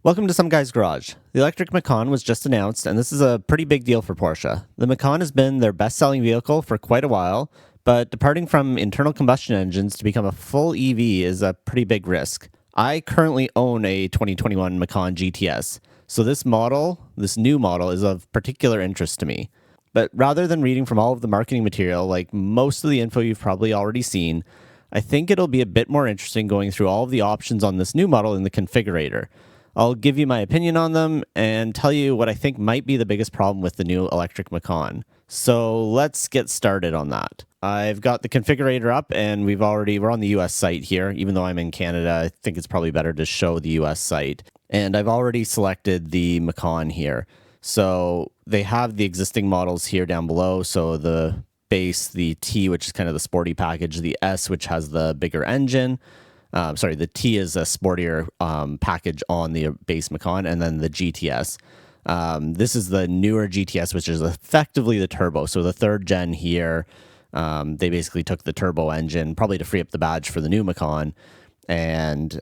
Welcome to Some Guy's Garage. The electric Macan was just announced, and this is a pretty big deal for Porsche. The Macan has been their best-selling vehicle for quite a while, but departing from internal combustion engines to become a full EV is a pretty big risk. I currently own a 2021 Macan GTS, so this new model, is of particular interest to me. But rather than reading from all of the marketing material, like most of the info you've probably already seen, I think it'll be a bit more interesting going through all of the options on this new model in the configurator. I'll give you my opinion on them and tell you what I think might be the biggest problem with the new electric Macan. So let's get started on that. I've got the configurator up and we're on the US site here. Even though I'm in Canada, I think it's probably better to show the US site. And I've already selected the Macan here. So they have the existing models here down below. So the base, the T, which is kind of the sporty package, the S, which has the bigger engine. The T is a sportier package on the base Macan, and then the GTS. This is the newer GTS, which is effectively the turbo. So the third gen here, they basically took the turbo engine, probably to free up the badge for the new Macan, and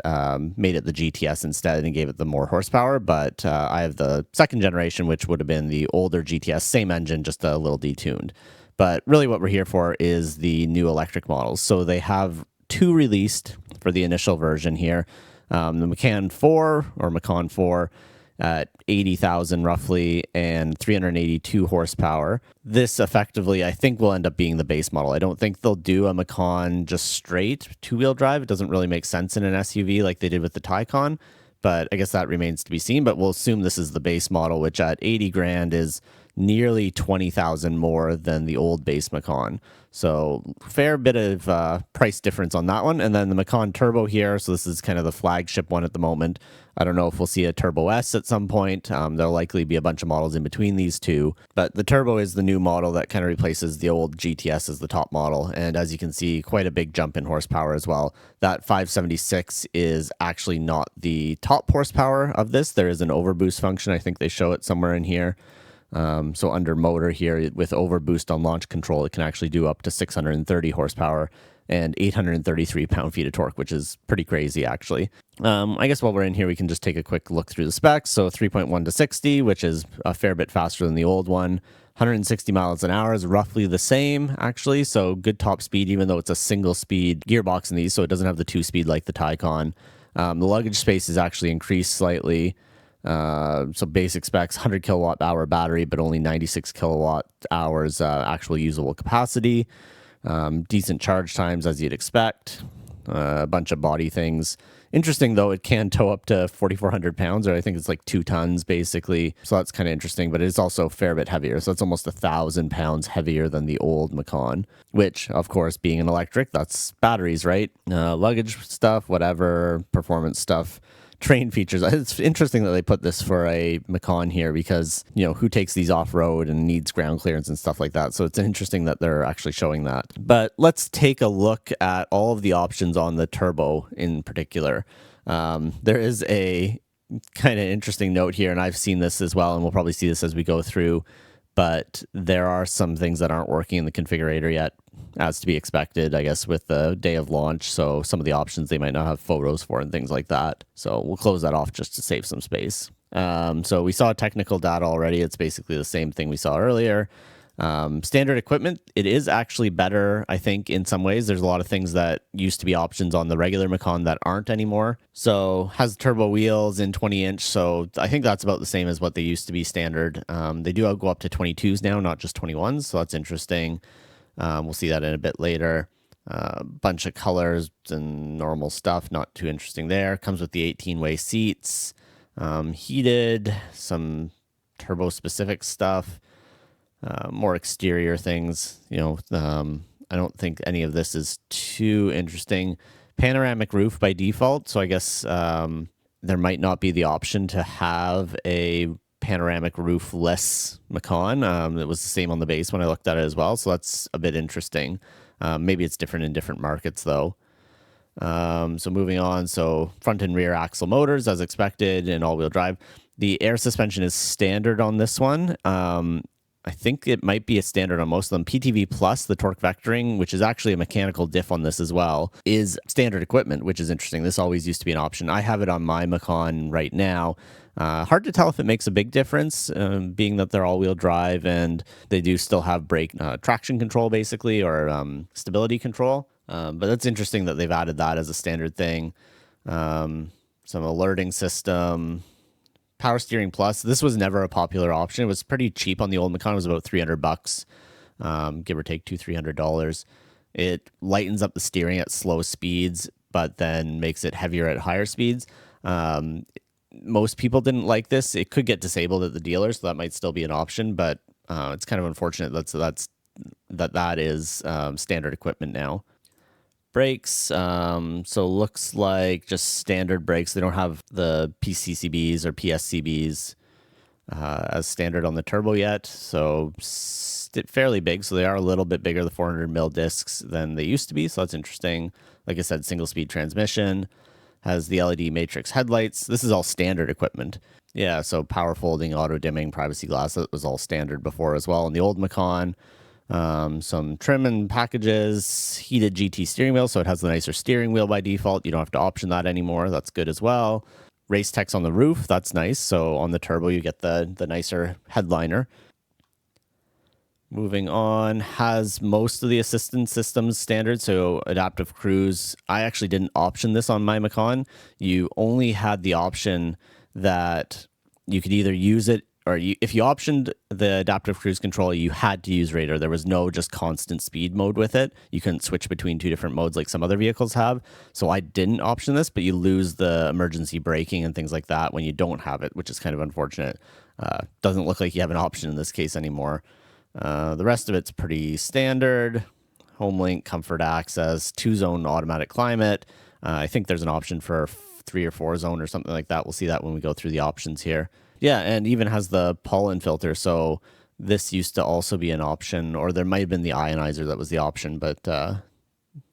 made it the GTS instead and gave it the more horsepower. But I have the second generation, which would have been the older GTS, same engine, just a little detuned. But really what we're here for is the new electric models. So they have two released for the initial version here. The Macan 4 or Macan 4 at 80,000 roughly and 382 horsepower. This effectively, I think, will end up being the base model. I don't think they'll do a Macan just straight two-wheel drive. It doesn't really make sense in an SUV like they did with the Taycan, but I guess that remains to be seen. But we'll assume this is the base model, which at 80 grand is nearly 20,000 more than the old base Macan. So fair bit of price difference on that one. And then the Macan Turbo here. So this is kind of the flagship one at the moment. I don't know if we'll see a Turbo S at some point. There'll likely be a bunch of models in between these two. But the Turbo is the new model that kind of replaces the old GTS as the top model. And as you can see, quite a big jump in horsepower as well. That 576 is actually not the top horsepower of this. There is an overboost function. I think they show it somewhere in here. So under motor here with overboost on launch control, it can actually do up to 630 horsepower and 833 pound-feet of torque, which is pretty crazy actually. I guess while we're in here, we can just take a quick look through the specs. So 3.1 to 60, which is a fair bit faster than the old one. 160 miles an hour is roughly the same actually. So good top speed, even though it's a single speed gearbox in these. So it doesn't have the 2-speed like the Taycan. The luggage space is actually increased slightly. So basic specs, 100 kilowatt hour battery, but only 96 kilowatt hours actual usable capacity. Decent charge times as you'd expect. A bunch of body things. Interesting though, it can tow up to 4,400 pounds, or I think it's like 2 tons basically. So that's kind of interesting, but it's also a fair bit heavier. So it's almost 1,000 pounds heavier than the old Macan, which of course being an electric, that's batteries, right? Luggage stuff, whatever, performance stuff. Train features. It's interesting that they put this for a Macan here because, who takes these off-road and needs ground clearance and stuff like that. So it's interesting that they're actually showing that. But let's take a look at all of the options on the Turbo in particular. There is a kind of interesting note here, and I've seen this as well, and we'll probably see this as we go through. But there are some things that aren't working in the configurator yet, as to be expected, I guess, with the day of launch. So some of the options they might not have photos for and things like that. So we'll close that off just to save some space. So we saw technical data already. It's basically the same thing we saw earlier. Standard equipment, it is actually better, I think, in some ways. There's a lot of things that used to be options on the regular Macan that aren't anymore. So has turbo wheels in 20-inch, so I think that's about the same as what they used to be standard. They do go up to 22s now, not just 21s, so that's interesting. We'll see that in a bit later. Bunch of colors and normal stuff, not too interesting there. Comes with the 18-way seats, heated, some turbo-specific stuff. More exterior things, I don't think any of this is too interesting. Panoramic roof by default, so I guess there might not be the option to have a panoramic roofless Macan. It was the same on the base when I looked at it as well, so that's a bit interesting. Maybe it's different in different markets though. So moving on, so front and rear axle motors as expected and all-wheel drive. The air suspension is standard on this one. I think it might be a standard on most of them. PTV Plus, the torque vectoring, which is actually a mechanical diff on this as well, is standard equipment, which is interesting. This always used to be an option. I have it on my Macan right now. Hard to tell if it makes a big difference, being that they're all-wheel drive and they do still have brake traction control, basically, or stability control. But that's interesting that they've added that as a standard thing. Some alerting system. Power steering plus. This was never a popular option. It was pretty cheap on the old Macan. It was about $300, give or take $200-$300. It lightens up the steering at slow speeds, but then makes it heavier at higher speeds. Most people didn't like this. It could get disabled at the dealer, so that might still be an option. But it's kind of unfortunate that is standard equipment now. Brakes, so looks like just standard brakes. They don't have the PCCBs or PSCBs as standard on the turbo yet, so fairly big. So they are a little bit bigger, the 400mm discs, than they used to be, so that's interesting. Like I said, single-speed transmission, has the LED matrix headlights. This is all standard equipment. Yeah, so power folding, auto-dimming, privacy glass, that was all standard before as well in the old Macan. Some trim and packages, heated GT steering wheel, so it has the nicer steering wheel by default. You don't have to option that anymore. That's good as well. Race text on the roof, that's nice. So on the turbo, you get the nicer headliner. Moving on, has most of the assistance systems standard, so adaptive cruise. I actually didn't option this on my Macan. You only had the option that you could either use it, or if you optioned the adaptive cruise control, you had to use radar. There was no just constant speed mode with it. You couldn't switch between two different modes like some other vehicles have. So I didn't option this, but you lose the emergency braking and things like that when you don't have it, which is kind of unfortunate. Doesn't look like you have an option in this case anymore. The rest of it's pretty standard. HomeLink, comfort access, 2-zone automatic climate. I think there's an option for 3 or 4 zone or something like that. We'll see that when we go through the options here. Yeah, and even has the pollen filter, so this used to also be an option, or there might have been the ionizer that was the option, but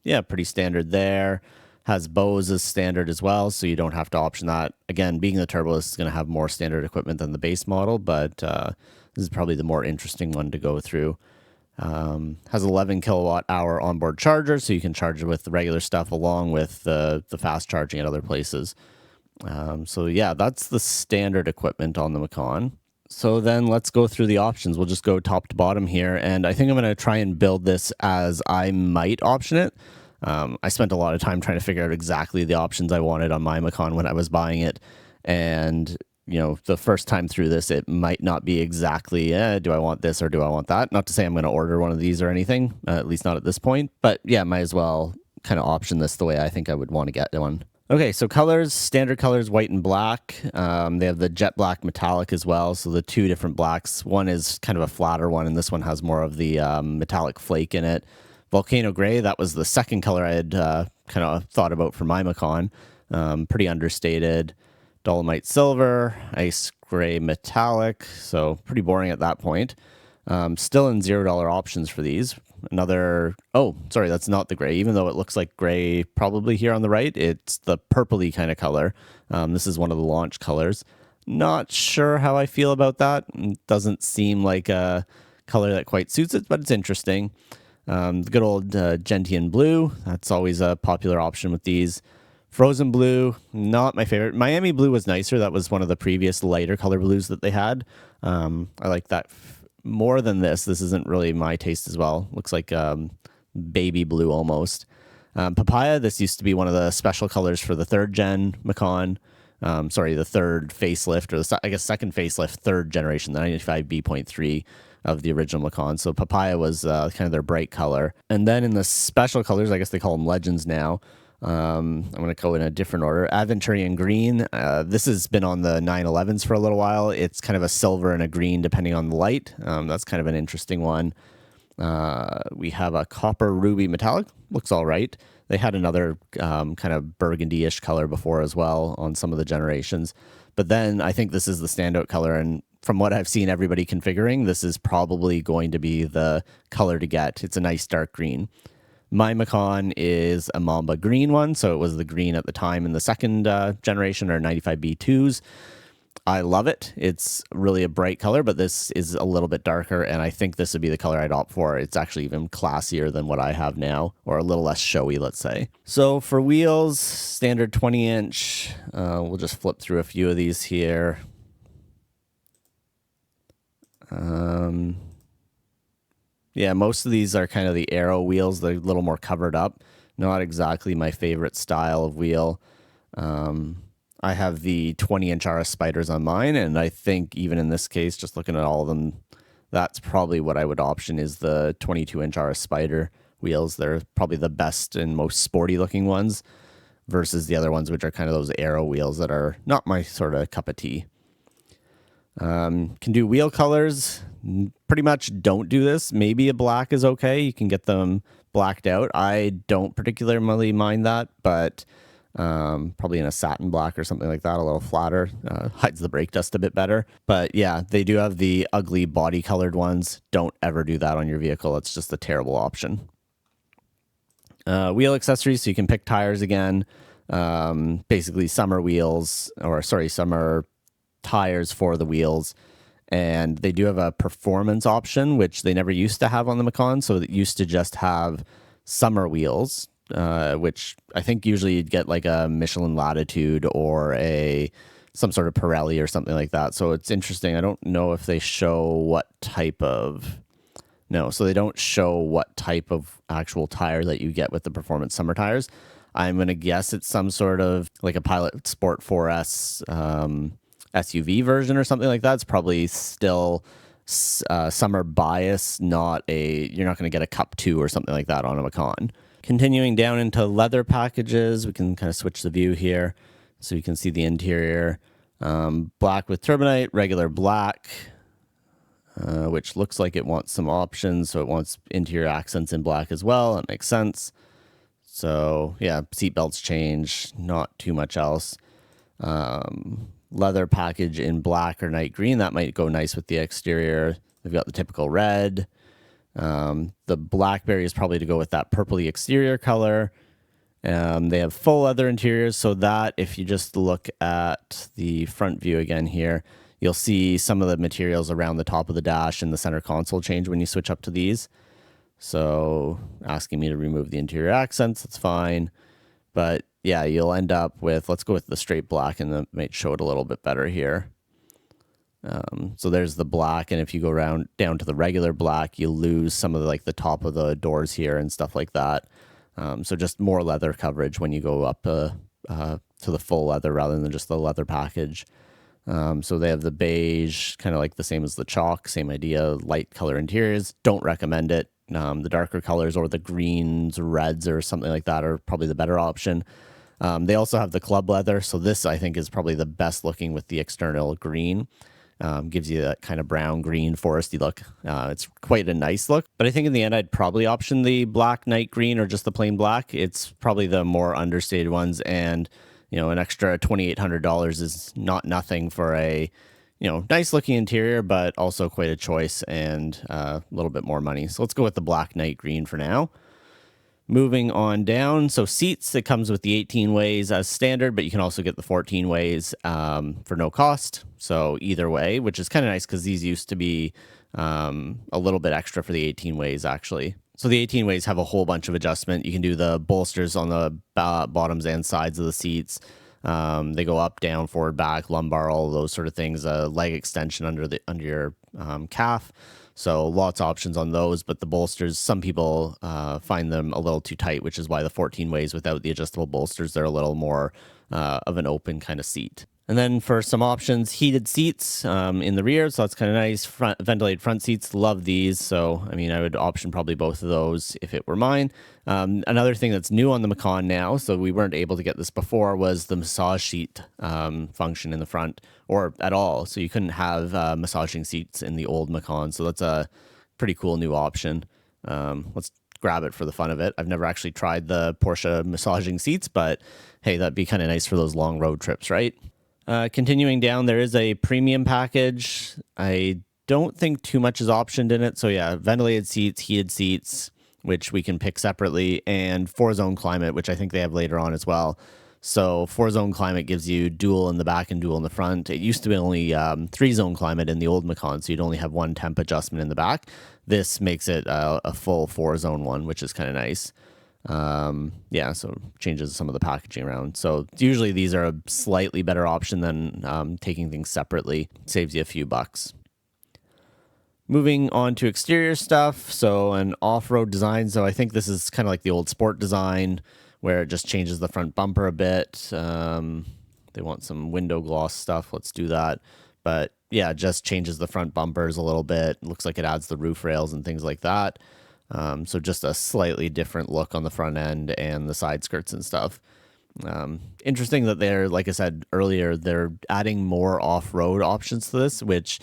yeah, pretty standard there. Has Bose as standard as well, so you don't have to option that. Again, being the turbo, this is going to have more standard equipment than the base model, but this is probably the more interesting one to go through. Has 11 kilowatt hour onboard charger, so you can charge it with the regular stuff along with the fast charging at other places. So yeah, that's the standard equipment on the Macan. So then let's go through the options. We'll just go top to bottom here. And I think I'm going to try and build this as I might option it. I spent a lot of time trying to figure out exactly the options I wanted on my Macan when I was buying it. And, you know, the first time through this, it might not be exactly, do I want this or do I want that? Not to say I'm going to order one of these or anything, at least not at this point. But yeah, might as well kind of option this the way I think I would want to get one. Okay, so colors, standard colors, white and black. They have the jet black metallic as well, so the two different blacks. One is kind of a flatter one, and this one has more of the metallic flake in it. Volcano gray, that was the second color I had kind of thought about for my Macan. Pretty understated. Dolomite silver, ice gray metallic, so pretty boring at that point. Still in $0 options for these. Sorry, that's not the gray. Even though it looks like gray probably here on the right, it's the purpley kind of color. This is one of the launch colors. Not sure how I feel about that. It doesn't seem like a color that quite suits it, but it's interesting. The good old gentian blue, that's always a popular option with these. Frozen blue, not my favorite. Miami blue was nicer. That was one of the previous lighter color blues that they had. I like that more than this. This isn't really my taste as well. Looks like baby blue almost. Papaya, this used to be one of the special colors for the 3rd gen Macan. The third facelift, or I guess second facelift, 3rd generation, the 95B.3 of the original Macan. So papaya was kind of their bright color. And then in the special colors, I guess they call them legends now. I'm going to go in a different order. Aventurian green. This has been on the 911s for a little while. It's kind of a silver and a green depending on the light. That's kind of an interesting one. We have a copper ruby metallic. Looks all right. They had another kind of burgundy-ish color before as well on some of the generations. But then I think this is the standout color. And from what I've seen everybody configuring, this is probably going to be the color to get. It's a nice dark green. My Macan is a Mamba green one, so it was the green at the time in the 2nd generation, or 95B2s. I love it. It's really a bright color, but this is a little bit darker, and I think this would be the color I'd opt for. It's actually even classier than what I have now, or a little less showy, let's say. So for wheels, standard 20-inch. We'll just flip through a few of these here. Yeah, most of these are kind of the Aero wheels. They're a little more covered up. Not exactly my favorite style of wheel. I have the 20-inch RS Spyders on mine, and I think even in this case, just looking at all of them, that's probably what I would option is the 22-inch RS Spyder wheels. They're probably the best and most sporty-looking ones versus the other ones, which are kind of those Aero wheels that are not my sort of cup of tea. Can do wheel colors. Pretty much don't do this. Maybe a black is okay. You can get them blacked out. I don't particularly mind that, but probably in a satin black or something like that, a little flatter, hides the brake dust a bit better. But yeah, they do have the ugly body colored ones. Don't ever do that on your vehicle. It's just a terrible option. Wheel accessories, so you can pick tires again. Basically summer wheels, or sorry, summer tires for the wheels. And they do have a performance option, which they never used to have on the Macan. So it used to just have summer wheels, which I think usually you'd get like a Michelin Latitude or some sort of Pirelli or something like that. So it's interesting. I don't know if they show what type of... No, so they don't show what type of actual tire that you get with the performance summer tires. I'm going to guess it's some sort of like a Pilot Sport 4S SUV version or something like that. It's probably still summer bias, you're not going to get a Cup 2 or something like that on a Macan. Continuing down into leather packages, we can kind of switch the view here so you can see the interior. Black with turbonite, regular black, which looks like it wants some options. So it wants interior accents in black as well. That makes sense. So yeah, seatbelts change, not too much else. Leather package in black or night green. That might go nice with the exterior. They've got the typical red. The blackberry is probably to go with that purpley exterior color. They have full leather interiors, so that if you just look at the front view again here, you'll see some of the materials around the top of the dash and the center console change when you switch up to these. So asking me to remove the interior accents, that's fine. But yeah, you'll end up with, let's go with the straight black, and that might show it a little bit better here. So there's the black, and if you go down to the regular black, you lose some of the top of the doors here and stuff like that. So just more leather coverage when you go up to the full leather rather than just the leather package. So they have the beige, kind of like the same as the chalk, same idea, light color interiors. Don't recommend it. The darker colors or the greens, reds, or something like that are probably the better option. They also have the club leather. So this, I think, is probably the best looking with the external green. Gives you that kind of brown, green, foresty look. It's quite a nice look. But I think in the end, I'd probably option the black night green or just the plain black. It's probably the more understated ones. And, an extra $2,800 is not nothing for a, nice looking interior, but also quite a choice and a little bit more money. So let's go with the black night green for now. Moving on down, so seats, it comes with the 18 ways as standard, but you can also get the 14 ways for no cost. So either way, which is kind of nice because these used to be a little bit extra for the 18 ways, actually. So the 18 ways have a whole bunch of adjustment. You can do the bolsters on the bottoms and sides of the seats. They go up, down, forward, back, lumbar, all of those sort of things. A leg extension under your calf. So lots of options on those, but the bolsters, some people find them a little too tight, which is why the 14 ways without the adjustable bolsters, they're a little more of an open kind of seat. And then for some options, heated seats in the rear, so that's kind of nice. Ventilated front seats, love these. So, I would option probably both of those if it were mine. Another thing that's new on the Macan now, so we weren't able to get this before, was the massage seat function in the front, or at all. So you couldn't have massaging seats in the old Macan. So that's a pretty cool new option. Let's grab it for the fun of it. I've never actually tried the Porsche massaging seats, but hey, that'd be kind of nice for those long road trips, right? Continuing down, there is a premium package. I don't think too much is optioned in it. So yeah, ventilated seats, heated seats, which we can pick separately, and 4-zone climate, which I think they have later on as well. So 4-zone climate gives you dual in the back and dual in the front. It used to be only 3-zone climate in the old Macan, so you'd only have one temp adjustment in the back. This makes it a full 4-zone one, which is kind of nice. Yeah, so changes some of the packaging around. So usually these are a slightly better option than taking things separately. Saves you a few bucks. Moving on to exterior stuff, so an off-road design. So I think this is kind of like the old sport design where it just changes the front bumper a bit. They want some window gloss stuff. Let's do that. But yeah, it just changes the front bumpers a little bit. Looks like it adds the roof rails and things like that. So just a slightly different look on the front end and the side skirts and stuff. Interesting that they're, like I said earlier, they're adding more off-road options to this, which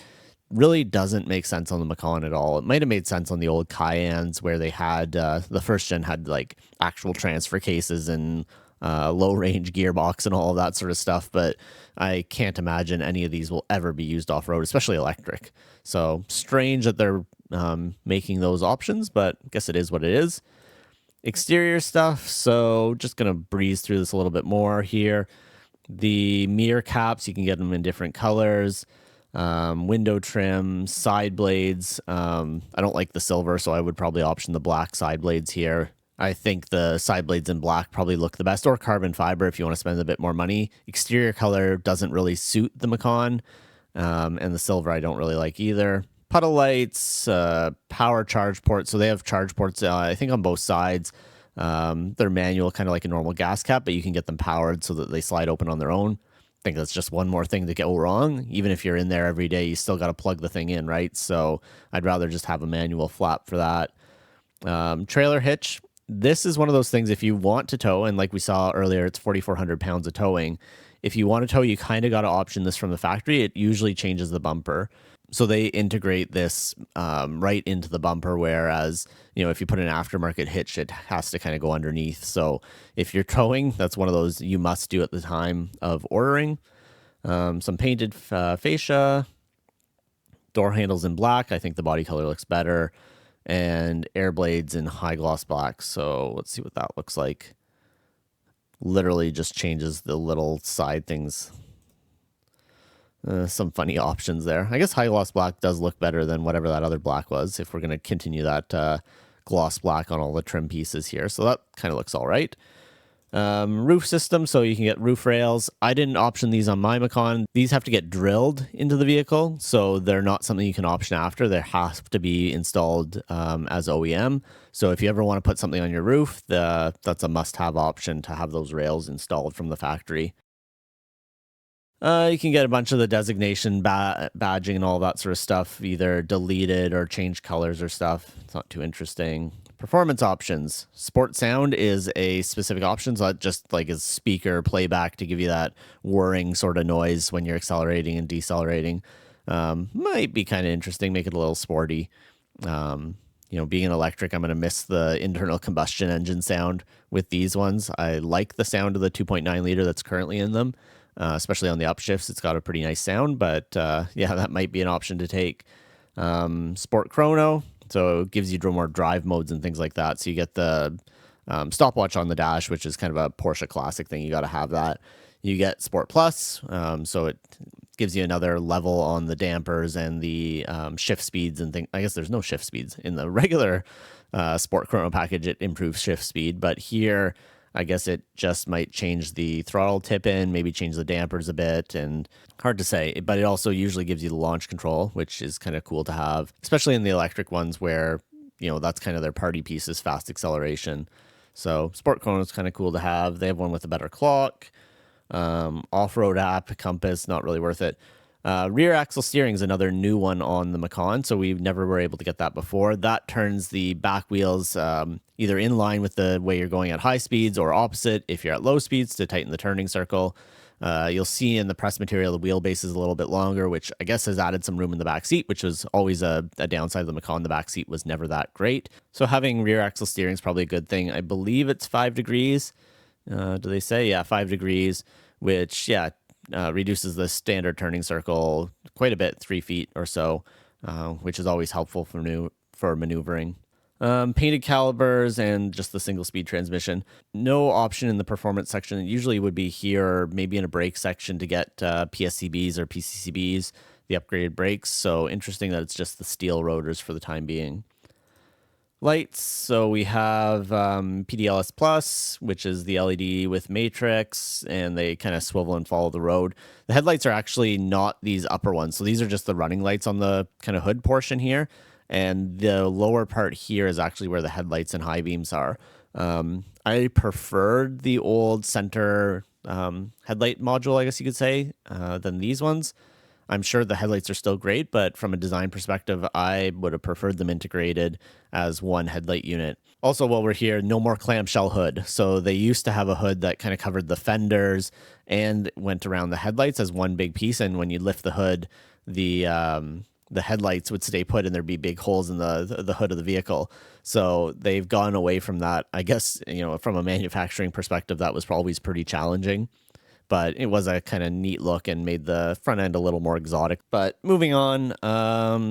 really doesn't make sense on the Macan at all. It might have made sense on the old Cayennes where they had, the first gen had like actual transfer cases and low range gearbox and all of that sort of stuff, but I can't imagine any of these will ever be used off-road, especially electric. So strange that they're making those options, but I guess it is what it is. Exterior stuff, so just gonna breeze through this a little bit more here. The mirror caps, you can get them in different colors. Window trim, side blades. I don't like the silver, so I would probably option the black side blades here. I think the side blades in black probably look the best, or carbon fiber if you want to spend a bit more money. Exterior color doesn't really suit the Macan, and the silver I don't really like either. Puddle lights, power charge ports. So they have charge ports, I think, on both sides. They're manual, kind of like a normal gas cap, but you can get them powered so that they slide open on their own. I think that's just one more thing to go wrong. Even if you're in there every day, you still got to plug the thing in, right? So I'd rather just have a manual flap for that. Trailer hitch. This is one of those things, if you want to tow, and like we saw earlier, it's 4,400 pounds of towing. If you want to tow, you kind of got to option this from the factory. It usually changes the bumper. So they integrate this right into the bumper, whereas, if you put an aftermarket hitch, it has to kind of go underneath. So if you're towing, that's one of those you must do at the time of ordering. Some painted fascia, door handles in black. I think the body color looks better. And air blades in high gloss black. So let's see what that looks like. Literally just changes the little side things. Some funny options there. I guess high gloss black does look better than whatever that other black was, if we're going to continue that gloss black on all the trim pieces here. So that kind of looks all right. Roof system, so you can get roof rails. I didn't option these on my Macan. These have to get drilled into the vehicle, so they're not something you can option after. They have to be installed as OEM. So if you ever want to put something on your roof, that's a must-have option to have those rails installed from the factory. You can get a bunch of the designation badging and all that sort of stuff, either deleted or change colors or stuff. It's not too interesting. Performance options. Sport sound is a specific option, so that just like is speaker playback to give you that whirring sort of noise when you're accelerating and decelerating. Might be kind of interesting, make it a little sporty. Being an electric, I'm going to miss the internal combustion engine sound with these ones. I like the sound of the 2.9 liter that's currently in them. Especially on the upshifts, it's got a pretty nice sound, but yeah, that might be an option to take. Sport chrono, so it gives you more drive modes and things like that. So you get the stopwatch on the dash, which is kind of a Porsche classic thing. You got to have that. You get Sport Plus, so it gives you another level on the dampers and the shift speeds and things. I guess there's no shift speeds in the regular Sport chrono package. It improves shift speed, but here, I guess it just might change the throttle tip in, maybe change the dampers a bit, and hard to say, but it also usually gives you the launch control, which is kind of cool to have, especially in the electric ones where, that's kind of their party piece is fast acceleration. So Sport Chrono is kind of cool to have. They have one with a better clock. Off-road app, compass, not really worth it. Rear axle steering is another new one on the Macan, so we never were able to get that before. That turns the back wheels either in line with the way you're going at high speeds or opposite if you're at low speeds to tighten the turning circle. You'll see in the press material the wheelbase is a little bit longer, which I guess has added some room in the back seat, which was always a downside of the Macan. The back seat was never that great. So having rear axle steering is probably a good thing. I believe it's 5 degrees. Do they say? Yeah, 5 degrees, which, reduces the standard turning circle quite a bit, 3 feet or so, which is always helpful for maneuvering. Painted calipers and just the single speed transmission. No option in the performance section. It usually would be here or maybe in a brake section to get PSCBs or PCCBs, the upgraded brakes. So interesting that it's just the steel rotors for the time being. Lights, so we have PDLS Plus, which is the LED with matrix, and they kind of swivel and follow the road. The headlights are actually not these upper ones, so these are just the running lights on the kind of hood portion here, and the lower part here is actually where the headlights and high beams are. I preferred the old center headlight module, I guess you could say, than these ones. I'm sure the headlights are still great, but from a design perspective, I would have preferred them integrated as one headlight unit. Also, while we're here, no more clamshell hood. So they used to have a hood that kind of covered the fenders and went around the headlights as one big piece. And when you lift the hood, the headlights would stay put and there'd be big holes in the hood of the vehicle. So they've gone away from that. I guess, from a manufacturing perspective, that was always pretty challenging. But it was a kind of neat look and made the front end a little more exotic. But moving on,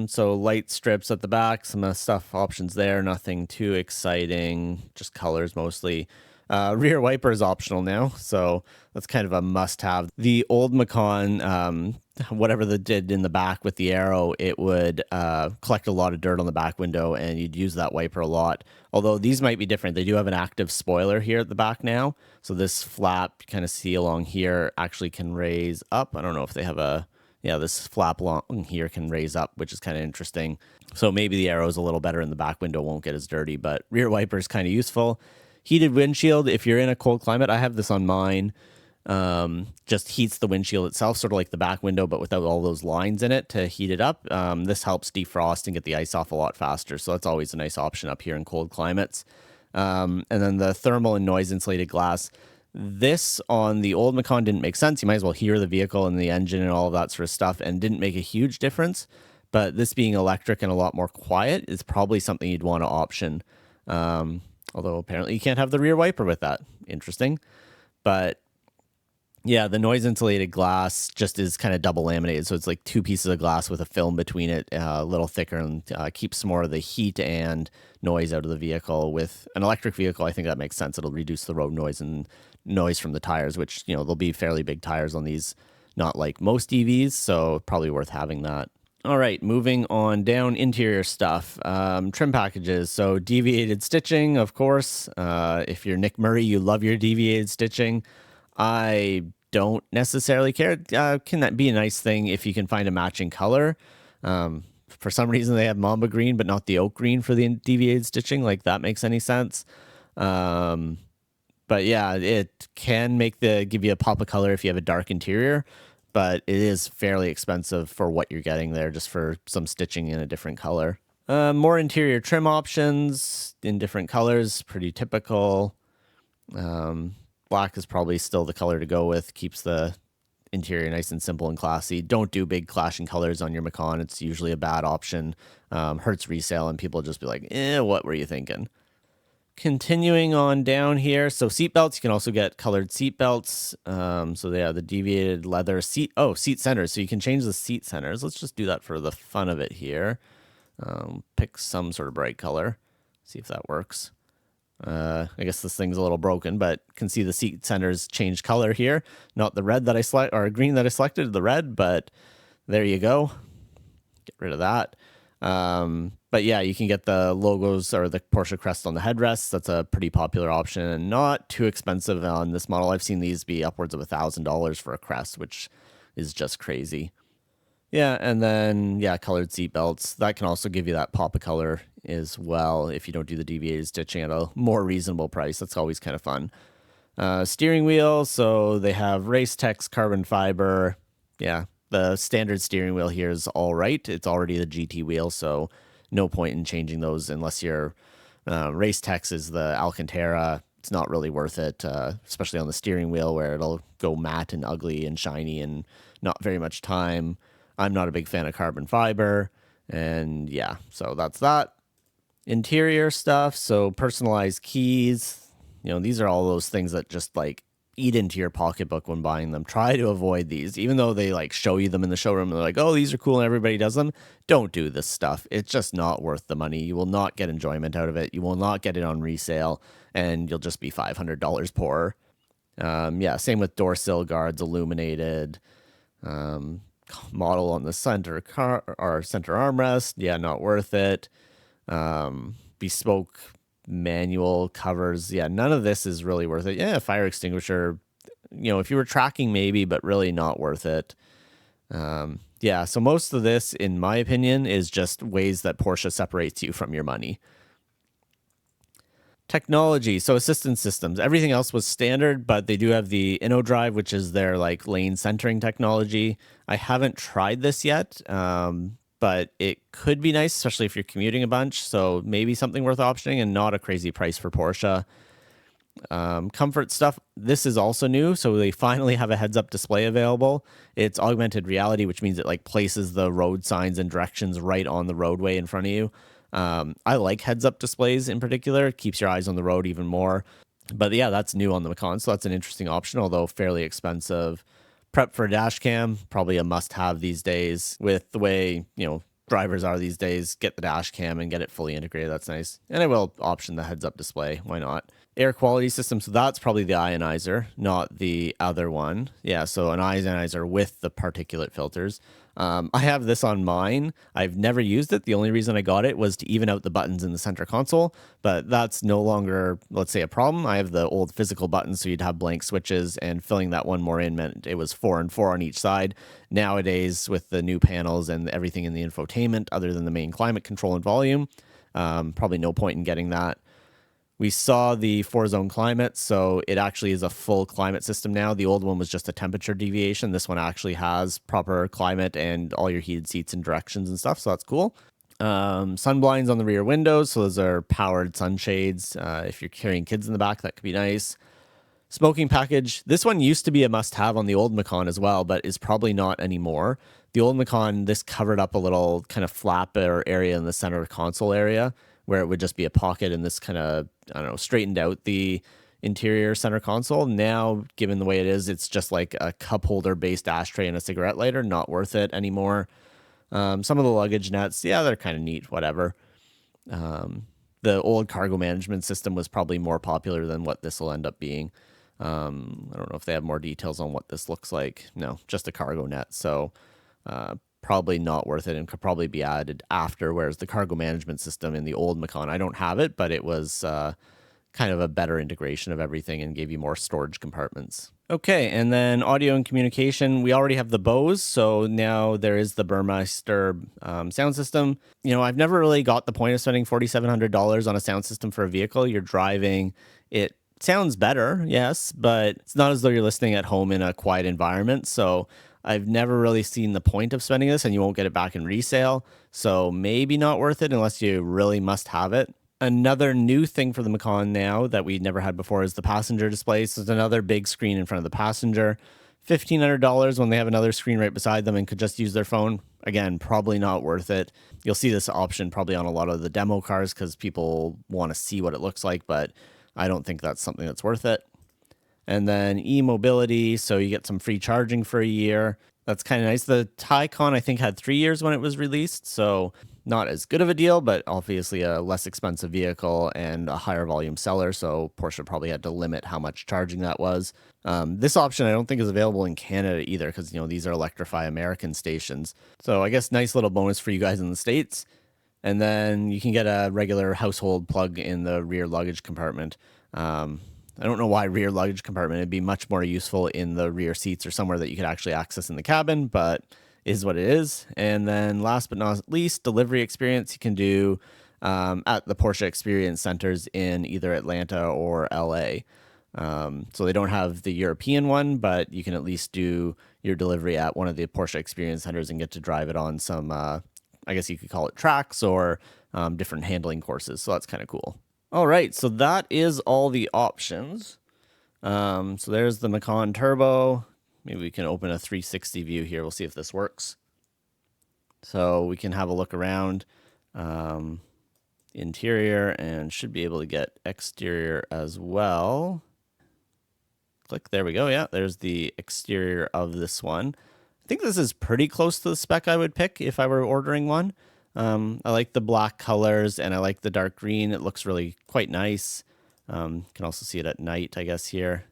so light strips at the back, some stuff options there, nothing too exciting, just colors mostly. Rear wiper is optional now, so that's kind of a must-have. The old Macan, whatever they did in the back with the arrow, it would collect a lot of dirt on the back window, and you'd use that wiper a lot. Although these might be different. They do have an active spoiler here at the back now, so this flap you kind of see along here actually can raise up. I don't know if they have this flap along here can raise up, which is kind of interesting. So maybe the arrow is a little better and the back window won't get as dirty, but rear wiper is kind of useful. Heated windshield, if you're in a cold climate, I have this on mine, just heats the windshield itself, sort of like the back window, but without all those lines in it to heat it up. This helps defrost and get the ice off a lot faster, so that's always a nice option up here in cold climates. And then the thermal and noise insulated glass. This on the old Macan didn't make sense. You might as well hear the vehicle and the engine and all of that sort of stuff, and didn't make a huge difference. But this being electric and a lot more quiet is probably something you'd want to option. Although apparently you can't have the rear wiper with that. Interesting. But yeah, the noise insulated glass just is kind of double laminated. So it's like two pieces of glass with a film between it, a little thicker, and keeps more of the heat and noise out of the vehicle. With an electric vehicle, I think that makes sense. It'll reduce the road noise and noise from the tires, which, there'll be fairly big tires on these, not like most EVs. So probably worth having that. All right, moving on down, interior stuff, trim packages. So deviated stitching, of course. If you're Nick Murray, you love your deviated stitching. I don't necessarily care. Can that be a nice thing if you can find a matching color? For some reason, they have Mamba green, but not the oak green for the deviated stitching. Like, that makes any sense. But yeah, it can give you a pop of color if you have a dark interior. But it is fairly expensive for what you're getting there, just for some stitching in a different color. More interior trim options in different colors, pretty typical. Black is probably still the color to go with, keeps the interior nice and simple and classy. Don't do big clashing colors on your Macan. It's usually a bad option. Hurts resale, and people just be like, what were you thinking? Continuing on down here, so seatbelts, you can also get colored seatbelts. So yeah, the deviated leather seat centers. So you can change the seat centers. Let's just do that for the fun of it here. Pick some sort of bright color. See if that works. I guess this thing's a little broken, but can see the seat centers change color here. Not the red that I select or green that I selected, the red, but there you go. Get rid of that. But yeah, you can get the logos or the Porsche crest on the headrests. That's a pretty popular option and not too expensive on this model. I've seen these be upwards of $1,000 for a crest, which is just crazy. Yeah, and then, colored seat belts. That can also give you that pop of color as well if you don't do the deviated stitching at a more reasonable price. That's always kind of fun. Steering wheel, so they have Race Tex carbon fiber. Yeah, the standard steering wheel here is all right. It's already the GT wheel, so no point in changing those unless your Race Tex is the Alcantara. It's not really worth it, especially on the steering wheel where it'll go matte and ugly and shiny and not very much time. I'm not a big fan of carbon fiber, and yeah, so that's that. Interior stuff, so personalized keys. These are all those things that just like eat into your pocketbook when buying them. Try to avoid these, even though they like show you them in the showroom. They're like, oh, these are cool and everybody does them. Don't do this stuff. It's just not worth the money. You will not get enjoyment out of it. You will not get it on resale, and you'll just be $500 poorer. Yeah, same with door sill guards, illuminated. Model on the center car or center armrest. Yeah, not worth it. Bespoke manual covers. Yeah, none of this is really worth it. Yeah, fire extinguisher, if you were tracking, maybe, but really not worth it. Yeah, so most of this, in my opinion, is just ways that Porsche separates you from your money. Technology, so assistance systems. Everything else was standard, but they do have the InnoDrive, which is their like lane centering technology. I haven't tried this yet, but it could be nice, especially if you're commuting a bunch. So maybe something worth optioning and not a crazy price for Porsche. Comfort stuff. This is also new, so they finally have a heads-up display available. It's augmented reality, which means it like places the road signs and directions right on the roadway in front of you. I like heads-up displays in particular. It keeps your eyes on the road even more. But yeah, that's new on the Macan, so that's an interesting option, although fairly expensive. Prep for a dash cam, probably a must-have these days. With the way, drivers are these days, get the dash cam and get it fully integrated. That's nice. And I will option the heads-up display. Why not? Air quality system, so that's probably the ionizer, not the other one. Yeah, so an ionizer with the particulate filters. I have this on mine. I've never used it. The only reason I got it was to even out the buttons in the center console, but that's no longer, let's say, a problem. I have the old physical buttons, so you'd have blank switches, and filling that one more in meant it was 4 and 4 on each side. Nowadays, with the new panels and everything in the infotainment, other than the main climate control and volume, probably no point in getting that. We saw the 4-zone climate, so it actually is a full climate system now. The old one was just a temperature deviation. This one actually has proper climate and all your heated seats and directions and stuff, so that's cool. Sun blinds on the rear windows, so those are powered sunshades. If you're carrying kids in the back, that could be nice. Smoking package. This one used to be a must-have on the old Macan as well, but is probably not anymore. The old Macan, this covered up a little kind of flap or area in the center console area, where it would just be a pocket, and this kind of, straightened out the interior center console. Now, given the way it is, it's just like a cup holder based ashtray and a cigarette lighter. Not worth it anymore. Some of the luggage nets, yeah, they're kind of neat, whatever. The old cargo management system was probably more popular than what this will end up being. I don't know if they have more details on what this looks like. No, just a cargo net. So probably not worth it and could probably be added after, whereas the cargo management system in the old Macan, I don't have it, but it was kind of a better integration of everything and gave you more storage compartments. Okay, and then audio and communication. We already have the Bose, so now there is the Burmeister sound system. I've never really got the point of spending $4,700 on a sound system for a vehicle. You're driving, it sounds better, yes, but it's not as though you're listening at home in a quiet environment, so I've never really seen the point of spending this, and you won't get it back in resale, so maybe not worth it unless you really must have it. Another new thing for the Macan now that we never had before is the passenger display. So it's another big screen in front of the passenger. $1,500 when they have another screen right beside them and could just use their phone. Again, probably not worth it. You'll see this option probably on a lot of the demo cars because people want to see what it looks like, but I don't think that's something that's worth it. And then e-mobility, so you get some free charging for a year. That's kind of nice. The Taycan, I think, had 3 years when it was released, so not as good of a deal, but obviously a less expensive vehicle and a higher volume seller, so Porsche probably had to limit how much charging that was. This option I don't think is available in Canada either because, these are Electrify American stations. So I guess nice little bonus for you guys in the States. And then you can get a regular household plug in the rear luggage compartment. I don't know why rear luggage compartment. It'd be much more useful in the rear seats or somewhere that you could actually access in the cabin, but is what it is. And then last but not least, delivery experience you can do at the Porsche Experience Centers in either Atlanta or LA. So they don't have the European one, but you can at least do your delivery at one of the Porsche Experience Centers and get to drive it on some, I guess you could call it tracks or different handling courses. So that's kind of cool. All right, so that is all the options. So there's the Macan Turbo. Maybe we can open a 360 view here. We'll see if this works. So we can have a look around interior and should be able to get exterior as well. Click, there we go. Yeah, there's the exterior of this one. I think this is pretty close to the spec I would pick if I were ordering one. I like the black colors and I like the dark green. It looks really quite nice. You can also see it at night, I guess, here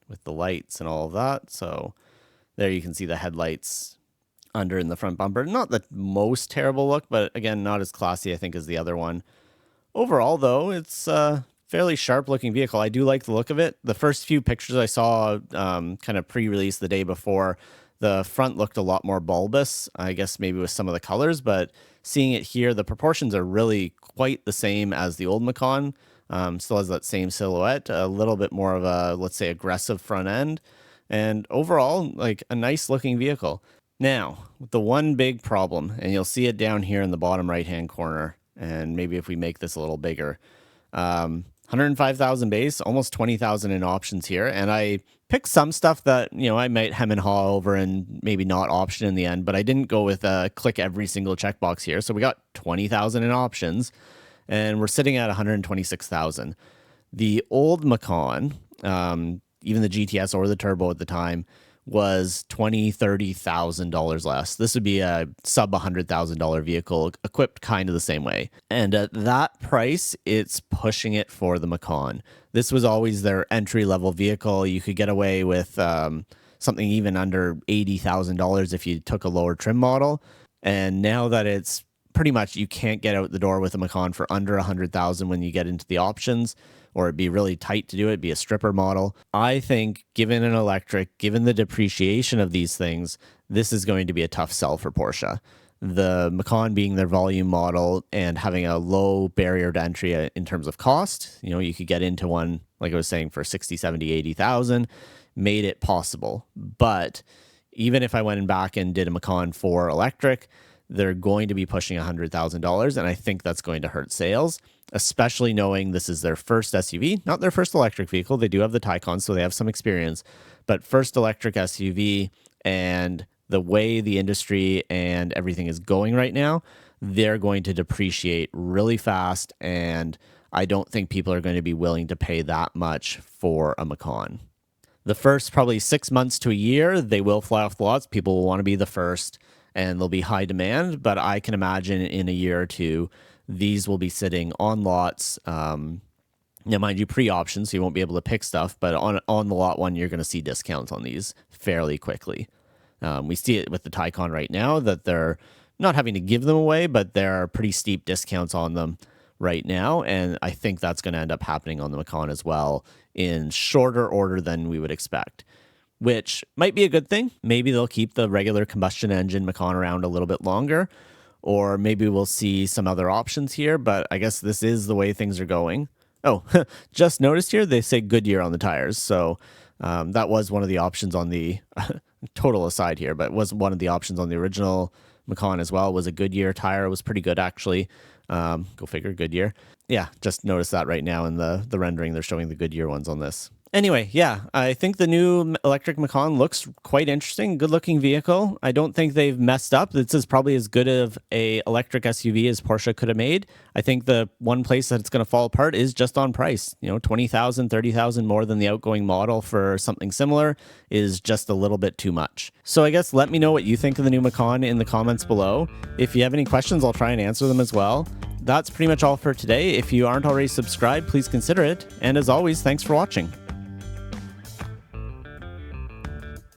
with the lights and all of that. So there you can see the headlights under in the front bumper. Not the most terrible look, but again, not as classy, I think, as the other one. Overall, though, it's a fairly sharp looking vehicle. I do like the look of it. The first few pictures I saw kind of pre-release the day before, the front looked a lot more bulbous, I guess maybe with some of the colors, but seeing it here, the proportions are really quite the same as the old Macan. Still has that same silhouette, a little bit more of a, let's say, aggressive front end, and overall, like a nice looking vehicle. Now, the one big problem, and you'll see it down here in the bottom right-hand corner, and maybe if we make this a little bigger, 105,000 base, almost 20,000 in options here. And I picked some stuff that, you know, I might hem and haw over and maybe not option in the end, but I didn't go with click every single checkbox here. So we got 20,000 in options and we're sitting at 126,000. The old Macan, even the GTS or the Turbo at the time, was $20,000-$30,000 less. This would be a sub $100,000 vehicle equipped kind of the same way. And at that price, it's pushing it for the Macan. This was always their entry level vehicle. You could get away with something even under $80,000 if you took a lower trim model. And now that it's pretty much, you can't get out the door with a Macan for under $100,000 when you get into the options, or it'd be really tight to do it, it'd be a stripper model. I think given an electric, given the depreciation of these things, this is going to be a tough sell for Porsche. The Macan being their volume model and having a low barrier to entry in terms of cost, you know, you could get into one, like I was saying, for 60, 70, 80,000, made it possible. But even if I went back and did a Macan 4 electric, they're going to be pushing $100,000, and I think that's going to hurt sales, especially knowing this is their first SUV, not their first electric vehicle. They do have the Taycan, so they have some experience, but first electric SUV, and the way the industry and everything is going right now, they're going to depreciate really fast, and I don't think people are going to be willing to pay that much for a Macan. The first probably 6 months to a year, they will fly off the lots. People will want to be the first, and there'll be high demand, but I can imagine in a year or two, these will be sitting on lots. Now, mind you, pre-option, so you won't be able to pick stuff, but on the lot one, you're going to see discounts on these fairly quickly. We see it with the Taycan right now that they're not having to give them away, but there are pretty steep discounts on them right now, and I think that's going to end up happening on the Macan as well in shorter order than we would expect, which might be a good thing. Maybe they'll keep the regular combustion engine Macan around a little bit longer, or maybe we'll see some other options here, but I guess this is the way things are going. Oh, just noticed here, they say Goodyear on the tires, so that was one of the options on the, total aside here, but was one of the options on the original Macan as well, was a Goodyear tire. It was pretty good, actually. Go figure, Goodyear. Yeah, just noticed that right now in the rendering, they're showing the Goodyear ones on this. Anyway, yeah, I think the new electric Macan looks quite interesting. Good looking vehicle. I don't think they've messed up. This is probably as good of a electric SUV as Porsche could have made. I think the one place that it's going to fall apart is just on price. You know, 20,000, 30,000 more than the outgoing model for something similar is just a little bit too much. So I guess let me know what you think of the new Macan in the comments below. If you have any questions, I'll try and answer them as well. That's pretty much all for today. If you aren't already subscribed, please consider it. And as always, thanks for watching.